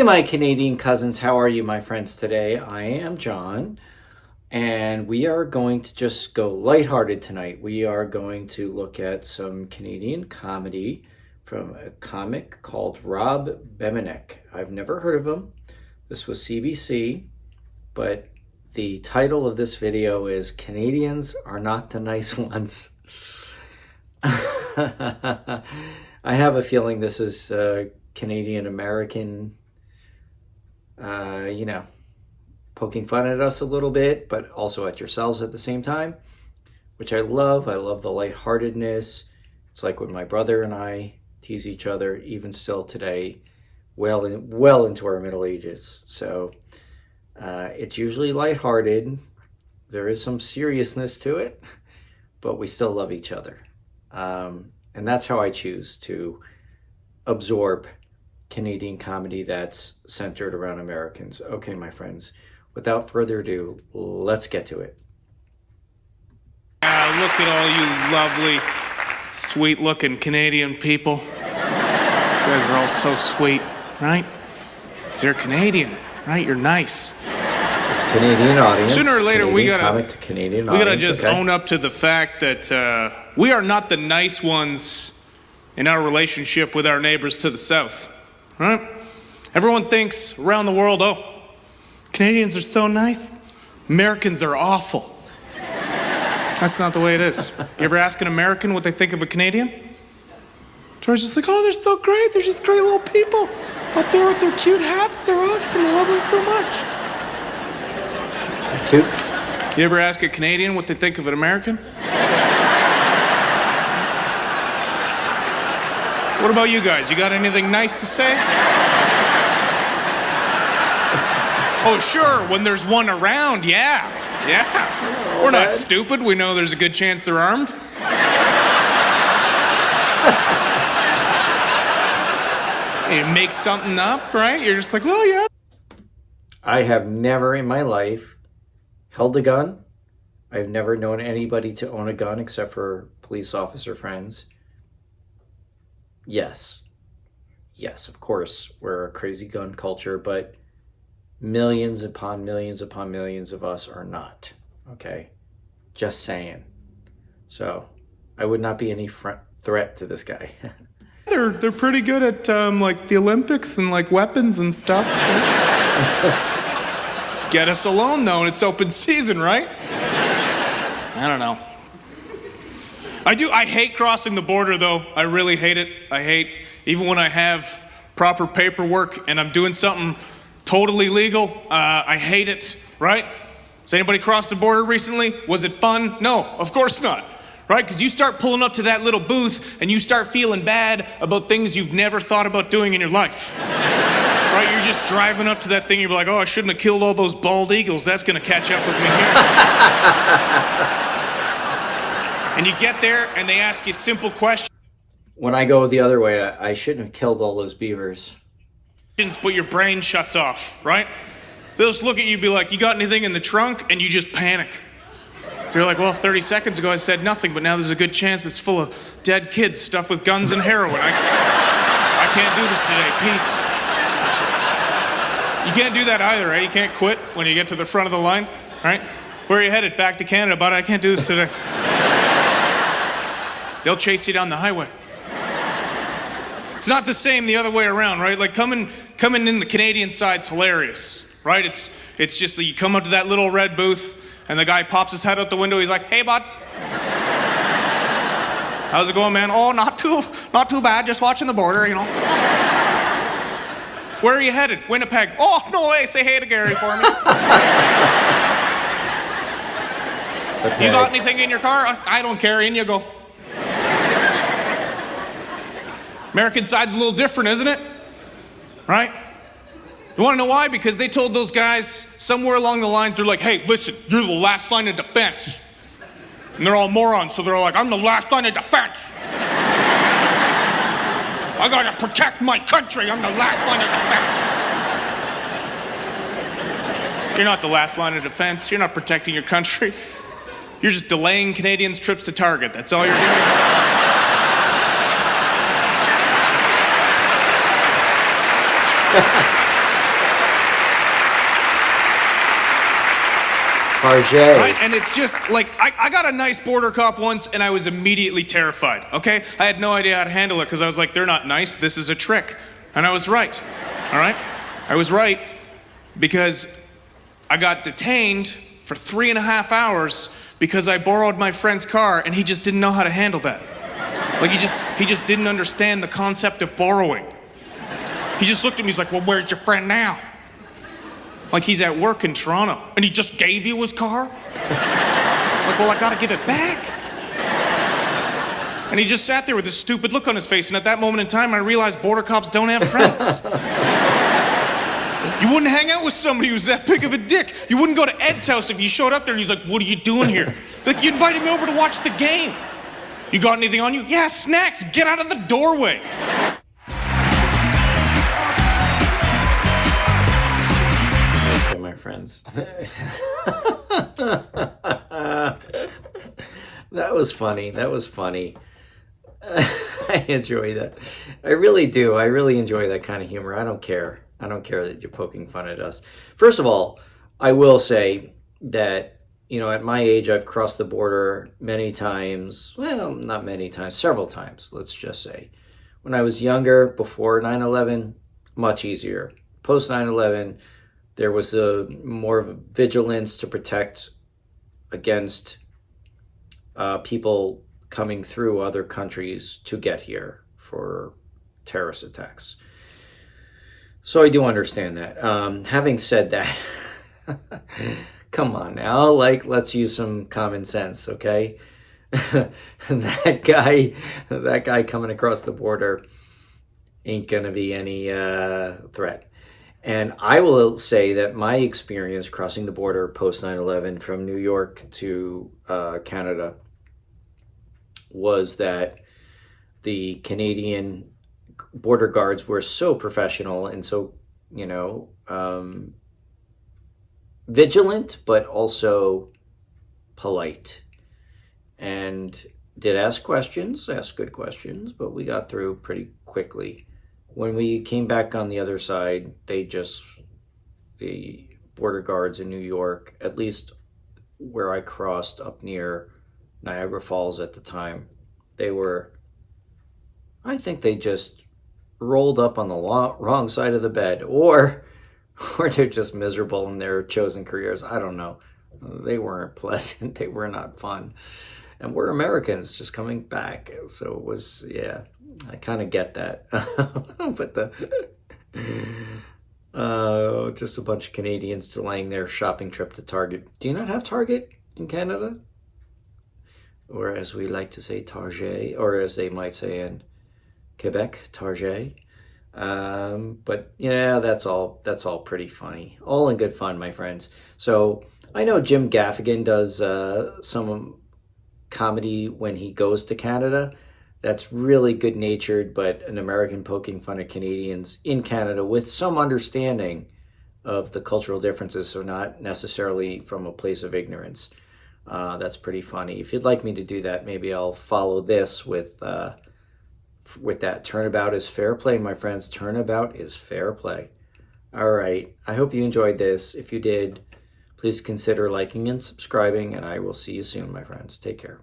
my Canadian cousins. How are you, my friends, today? I am John, and we are going to just go lighthearted tonight. We are going to look at some Canadian comedy from a comic called Rob Bemenek. I've never heard of him. This was CBC, but the title of this video is Canadians Are Not the Nice Ones. I have a feeling this is Canadian-American, poking fun at us a little bit, but also at yourselves at the same time, which I love. I love the lightheartedness. It's like when my brother and I tease each other, even still today, well into our middle ages. So it's usually lighthearted. There is some seriousness to it, but we still love each other. And that's how I choose to absorb Canadian comedy that's centered around Americans. Okay, my friends, without further ado, let's get to it. Look at all you lovely, sweet-looking Canadian people. You guys are all so sweet, right? 'Cause you're Canadian, right? You're nice. It's Canadian audience. Sooner or later, we gotta just own up to the fact that we are not the nice ones in our relationship with our neighbors to the south, right? Everyone thinks around the world, oh, Canadians are so nice. Americans are awful. That's not the way it is. You ever ask an American what they think of a Canadian? George's just like, oh, they're so great. They're just great little people up there with their cute hats. They're awesome. I love them so much. Toots. You ever ask a Canadian what they think of an American? What about you guys? You got anything nice to say? Oh, sure, when there's one around, yeah. We're not stupid. We know there's a good chance they're armed. You make something up, right? You're just like, oh, yeah. I have never in my life held a gun. I've never known anybody to own a gun except for police officer friends. Yes, of course, we're a crazy gun culture, but millions upon millions upon millions of us are not, okay? Just saying. So I would not be any threat to this guy. They're pretty good at like the Olympics and like weapons and stuff. Get us alone though, and it's open season, right? I don't know. I hate crossing the border though. I really hate it. I hate, even when I have proper paperwork and I'm doing something totally legal, I hate it, right? Has anybody crossed the border recently? Was it fun? No, of course not, right? Because you start pulling up to that little booth and you start feeling bad about things you've never thought about doing in your life. Right, you're just driving up to that thing, you're like, oh, I shouldn't have killed all those bald eagles. That's gonna catch up with me here. And you get there, and they ask you simple questions. When I go the other way, I shouldn't have killed all those beavers. But your brain shuts off, right? They'll just look at you and be like, you got anything in the trunk? And you just panic. You're like, well, 30 seconds ago I said nothing, but now there's a good chance it's full of dead kids stuffed with guns and heroin. I can't do this today, peace. You can't do that either, right? You can't quit when you get to the front of the line, right? Where are you headed? Back to Canada, but I can't do this today. They'll chase you down the highway. It's not the same the other way around, right? Like coming in the Canadian side's hilarious, right? It's just that you come up to that little red booth and the guy pops his head out the window. He's like, hey, bud. How's it going, man? Oh, not too bad. Just watching the border, you know. Where are you headed? Winnipeg. Oh, no way. Say hey to Gary for me. You got anything in your car? I don't care. In you go. American side's a little different, isn't it? Right? You want to know why? Because they told those guys somewhere along the line, they're like, hey, listen, you're the last line of defense. And they're all morons, so they're like, I'm the last line of defense. I gotta protect my country. I'm the last line of defense. You're not the last line of defense. You're not protecting your country. You're just delaying Canadians' trips to Target. That's all you're doing. Tarjay. Right? And it's just like, I got a nice border cop once and I was immediately terrified, okay? I had no idea how to handle it because I was like, they're not nice, this is a trick. And I was right, all right? I was right because I got detained for 3.5 hours because I borrowed my friend's car and he just didn't know how to handle that. Like he just didn't understand the concept of borrowing. He just looked at me, he's like, well, where's your friend now? Like he's at work in Toronto and he just gave you his car? Like, well, I gotta give it back. And he just sat there with this stupid look on his face, and at that moment in time, I realized border cops don't have friends. You wouldn't hang out with somebody who's that big of a dick. You wouldn't go to Ed's house if you showed up there and he's like, what are you doing here? Like, you invited me over to watch the game. You got anything on you? Yeah, snacks. Get out of the doorway. Okay, my friends. That was funny. That was funny. I enjoy that. I really do. I really enjoy that kind of humor. I don't care. I don't care that you're poking fun at us. First of all, I will say that, you know, at my age, I've crossed the border many times. Well, not many times, several times, let's just say. When I was younger, before 9/11, much easier. Post 9/11, there was a more vigilance to protect against people coming through other countries to get here for terrorist attacks. So I do understand that. Having said that, come on now, like, let's use some common sense, okay? that guy coming across the border ain't gonna be any threat. And I will say that my experience crossing the border post 9/11 from New York to Canada was that the Canadian border guards were so professional and so, you know, vigilant, but also polite, and did ask questions, asked good questions, but we got through pretty quickly. When we came back on the other side, the border guards in New York, at least where I crossed up near Niagara Falls at the time, I think they just rolled up on the wrong side of the bed, or they're just miserable in their chosen careers. I don't know. They weren't pleasant. They were not fun. And we're Americans just coming back. So it was, yeah, I kind of get that. But just a bunch of Canadians delaying their shopping trip to Target. Do you not have Target in Canada? Or as we like to say, Target, or as they might say in Quebec, Target. But yeah, that's all pretty funny. All in good fun, my friends. So I know Jim Gaffigan does some comedy when he goes to Canada. That's really good natured, but an American poking fun at Canadians in Canada with some understanding of the cultural differences, so not necessarily from a place of ignorance. That's pretty funny. If you'd like me to do that, maybe I'll follow this with that. Turnabout is fair play, my friends. Turnabout is fair play. All right. I hope you enjoyed this. If you did, please consider liking and subscribing, and I will see you soon, my friends. Take care.